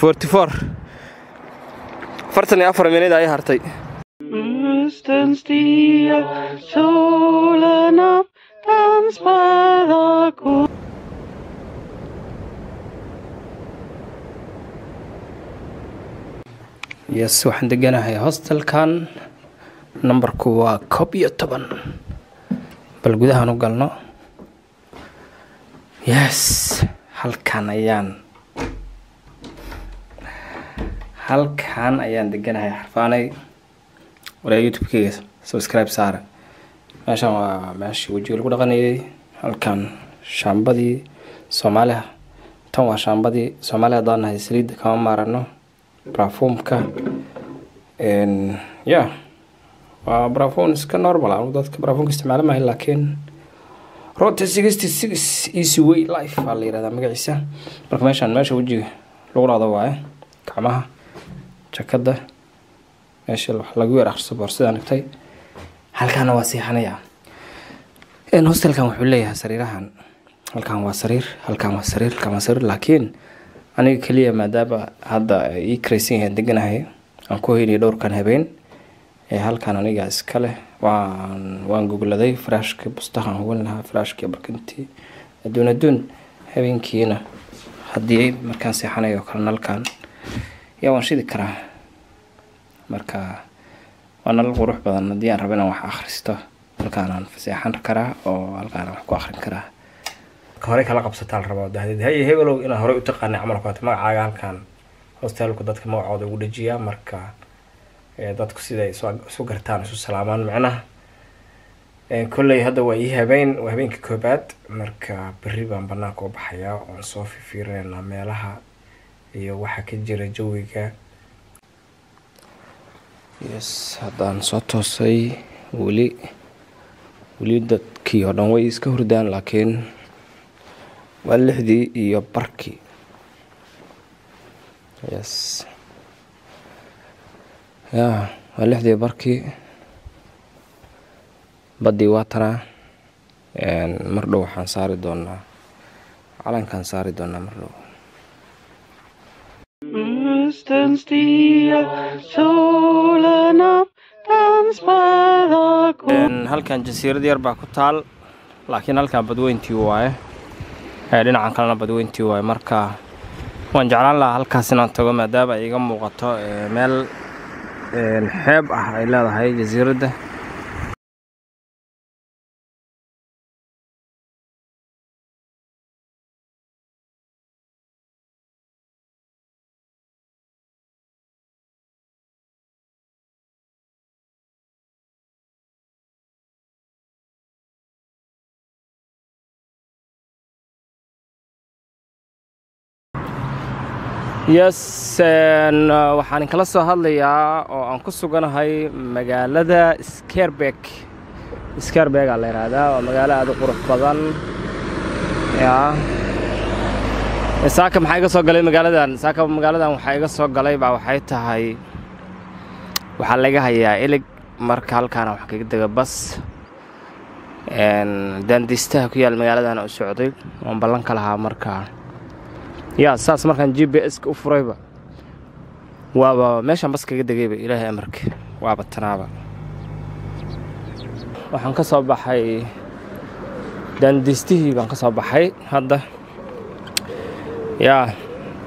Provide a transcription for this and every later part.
44 fartan iyo 4 minute ay hartay yes waxaan deganahay hostelkan numberku waa 11 bal gudaha u galno yes halkan ayaan deganahay xarfaanay wala youtube-kayga subscribe saara meeshan waa meeshii wajiga lagu dhaqanayay halkan shaambadii Soomaaliya tan waa shaambadii Soomaaliya danahay saliid kama maarano perfume-ka waa perfume iska normal ah dadka perfume isticmaala ma laakiin Route 66 easy way life waa la yiraahdaa magaciisa marka meesha wajiga lagu dhaqdo waaye gacmaha jakada meesha wax lagu yar akhriso boorsadaan agtay halkaana waa siixanaya hostelkan wuxuu leeyahay sariirahan halkan waa sariir halkan waa sariir kama sariir laakiin aniga kaliya maadaama hadda ii kraysan yahay deganahay aan ku heeyay dhowrkan habeen halkan aniga iska leh waan googladay frashka bustahan hawlnaha frashka barkintii adduun habeenkiina hadii markaan siixanayo kala halkan waan shidi karaa marka waan la qurux badan hadii aan rabana wax akhristo halkaan aan fasaxan karaa oo halkaan wax ku akhrin karaa hore kala qabsataan rabo dahdii hebelow ina hore u taqaan camalka magacaaga halkaan hostelku dadka magacooda ugu dhajiya marka dadku sida ay soo gartaan isu salaamaan macnaha kullay hadda waa habeenka koobaad marka berri baan banaanka u baxayaa oo soo fiirinayna meelaha iyo waxa ka jira jawiga yes haddaan soo toosay weli dadkii oo dhan way iska hurdaan laakiin waa 6 iyo barkii yes waa 6 iyo barkii badii waatana mar dhow waxaan saari doonaa calankan saari doonaa mar dhow halkan jasiirad yar baa ku taal laakiin halkan badweyntii waaye dhinacan kalena badweyntii waaye marka waan jeclaan lahaa halkaas inaan tago maadaama ay iga muuqato meel xeeb ah ay leedahay jasiiradda yes waxaan kala soo hadlayaa oo aan ku suganahay magaalada Scareback la yiraahdaa waa magaalo aad u qurux badan saaka maxay ka soo galay magaaladan waxay iga soo galay waxay tahay waxa laga hayaa ilig marka halkaan wax kaga daga bas dandistaha ku yaal magaaladan oo socday oo ballan ka lahaa marka saas markaan GPS ka u furayba waaba meeshan bas kaga dagayba ilaahay amarka waaba tanaaba waxaan ka soo baxay dandistihii baan ka soo baxay hadda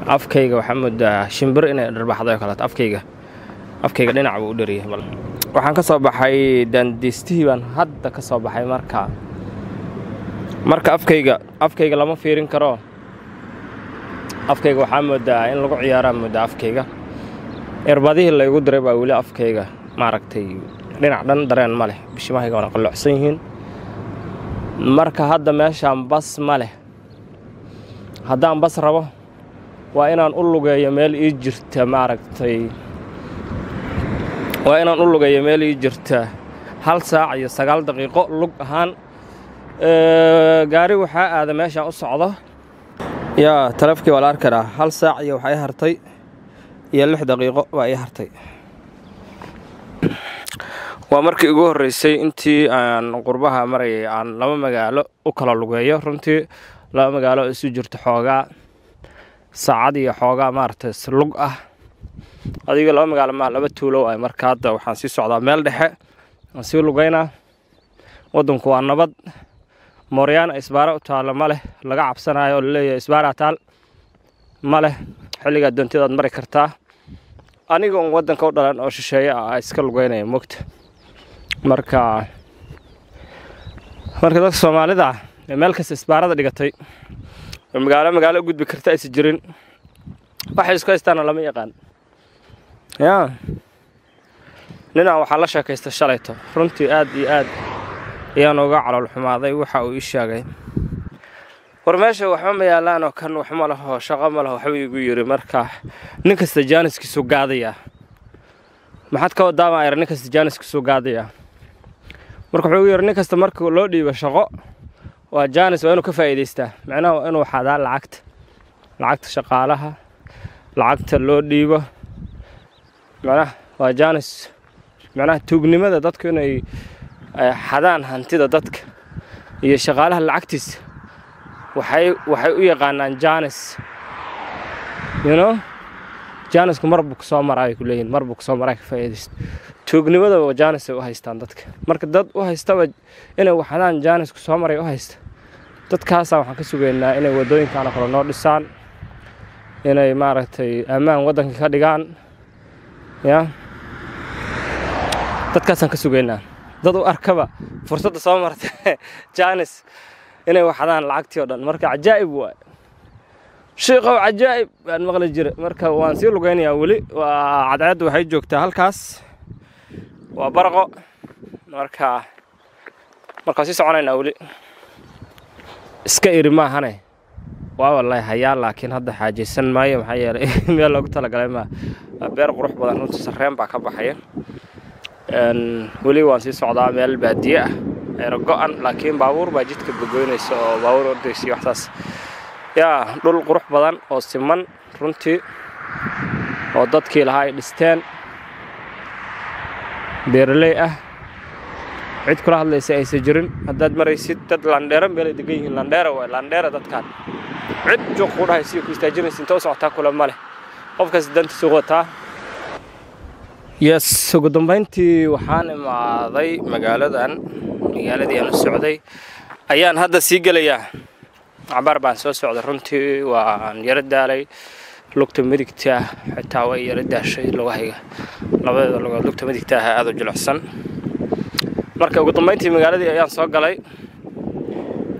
afkayga waxa moodaa shimbir inay dharbaxday kala afkayga dhinac buu u dhariyay bal waxaan ka soo baxay dandistihii baan hadda ka soo baxay marka afkayga lama fiirin karo afkayga waxa moodaa in lagu ciyaaro moodaa afkayga erbadii la igu diray baa wali afkayga maaragtay dhinac dhan dareen ma leh bishimahayga waan qalloocsan yihiin marka hadda meeshaan bas ma leh haddaan bas rabo waa inaan u lugeeyo meel ii jirta maaragtay waa inaan u lugeeyo meel ii jirta 1 saac iyo 9 daqiiqo lug ahaan gaari waxa aad meeshaan u socdo taleefkii wala arkaa 1 saac iyo waxay hartay iyo 6 daqiiqo waa ay hartay waa markii ugu horeysay intii aan qurbaha marayay aan 2 magaalo u kala lugeeyo runtii 2 magaalo isu jirto xoogaa saacad iyo xoogaa maartay lug ah adiga laba magaalo ma laba tuulo ay marka hadda waxaan sii socdaa meel dhexe aan sii lugaynaa wadanku waa nabad Mooriyaan isbaara u taal ma leh laga cabsanayo leeyahay isbaara taal ma leh xilliga doontidaad mari kartaa aniga wadanka u dhalan oo shisheeye ah iska lugaynaya mugta marka dadka Soomaalida meel kasta isbaarada dhigatay magaalo gudbi karta ay jirin waxay isku haystaan lama yaqaan nina waxa la sheekaysta shalayto runtii aad iyo aad ayaan uga calool xumaaday waxa uu sheegay war meesha waxba ma yaalaan oo kan wax ma laho shaqo ma laho waxba igu yiri marka nin kasta jaaniskiisu gaadaya maxad ka wadaama ay nin kasta jaaniskiisu gaadaya marka wuxuu yiri nin kasta marka loo dhiibo shaqo waa jaanis waa inuu ka faa'iideystaa macnaheedu inuu xadaa lacagta shaqaalaha lacagta loo dhiibo macnaha waa jaanis macnaha tuugnimada dadku inay xadaan hantida dadka iyo shaqaalaha lacagtiisa waxay u yaqaanaan jaanis jaanisku marbu ku soo maray ku leeyin marbu ku soo maray ka faa'iideysto tuugnimada waa jaanis u haystaan dadka marka dad u haystaba inay waxaan jaanis ku soo maray u haysta dadkaas waxaan ka sugeynaa inay wadooyinka kala noo dhisaan inay maaragtay amaan wadanka ka dhigaan dadkaasaan ka sugeynaa dad u arkaba fursadda soo martay jaanis inay waxaan lacagtii oo dhan marka ajaa'ib waa sheekhow ajaa'ib aan maqli jiray marka waan sii lugaynayaa wali waa cadceed waxay joogtaa halkaas waa barqo marka si soconaynaa wali iska iri ma ahane waa wallahi hayaa laakiin hadda xaajeysan maayo maxaa yeelay meel loogu talagalay ma beer qurux badan runtii sarreen baa ka baxaya wali waan sii socdaa meel baadiye ah ee go'an laakiin baabuur baa jidka gogoynaysa oo baabuur ordaysi waxtaas dhul qurux badan oo siman runtii oo dadkii lahaa ay dhisteen beerley ah cid kula hadlaysa aysan jirin haddaad maraysid dad landheera meel degan yihiin landheera dadkaan cid joog ku dhahay si ku istaajinaysa inta u socotaa kula male qofkaas dantiisa wataa ugu dambeyntii waxaan imaaday magaaladii aan u socday ayaan hadda sii gelayaa cabaar baan soo socday runtii waan yara daalay lugta midigta xitaa way yara daashay lugahayga labada lugood lugta midigta aad u jilicsan marka ugu dambeyntii magaaladii ayaan soo galay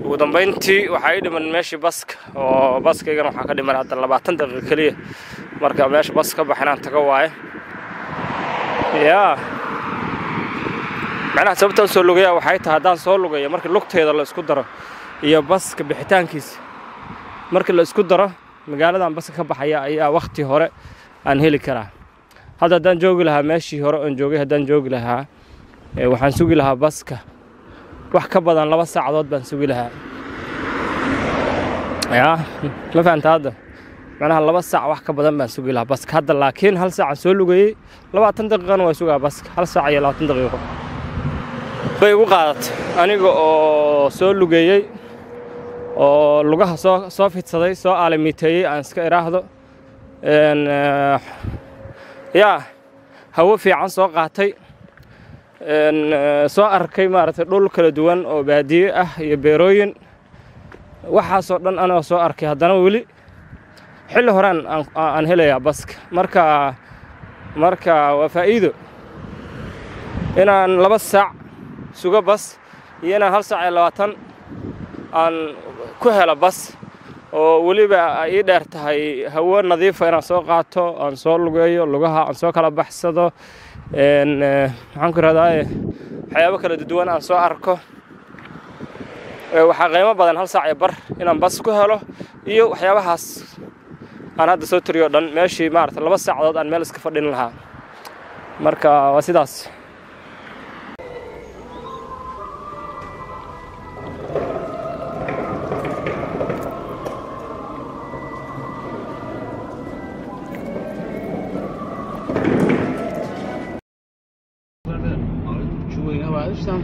ugu dambeyntii waxa ay dhiman meeshii baska oo baskaygan waxa ka dhiman hadda 20 daqiiqo kaliya marka meesha baska baxinaan tago waaye macnaha sababta soo lugaya waxay tahay hadaan soo lugayo marka lugteeda la isku daro iyo baska bixitaankiisa marka la isku daro magaaladan baska ka baxaya ayaa waqti hore aan heli karaa hadaan joogi lahaa meeshii hore aan joogay hadaan joogi lahaa waxaan sugi lahaa baska wax ka badan 2 saacadood baan sugi lahaa ma fahantaa hadda macnaha 2 saac wax ka badan baan sugi lahaa baska hadda laakiin 1 saac soo lugayay 20 daqiiqo waa sugaa baska 1 saac iyo 20 daqiiqo bay ugu qaadatay aniga oo soo lugayay oo lugaha soo fidsaday soo aalamiitay aan iska iraahdo hawo fiican soo qaatay soo arkay maaragtay dhul kala duwan oo baadiye ah iyo beerooyin waxaas oo dhan anoo soo arkay haddana wali xilli horaan aan helayaa baska marka waa faa'iido inaan 2 saac suga bas iyo inaan 1 saac iyo 20 aan ku helo bas oo waliba ay dheer tahay hawo nadiif ah inaan soo qaato aan soo lugeeyo lugaha aan soo kala baxsado waxaan ku raadaaye waxyaabo kala duwan aan soo arko waxa qiimo badan 1 saac iyo bar inaan bas ku helo iyo waxyaabahaas aan hadda soo tiriyo dhan meeshii maartay 2 saacadood aan meel iska fadhin lahaa marka waa sidaas Dann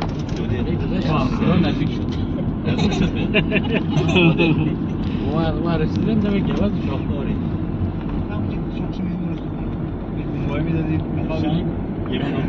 Var resinden demek ki var çok doğru. Muhammed dedi. Sen yemin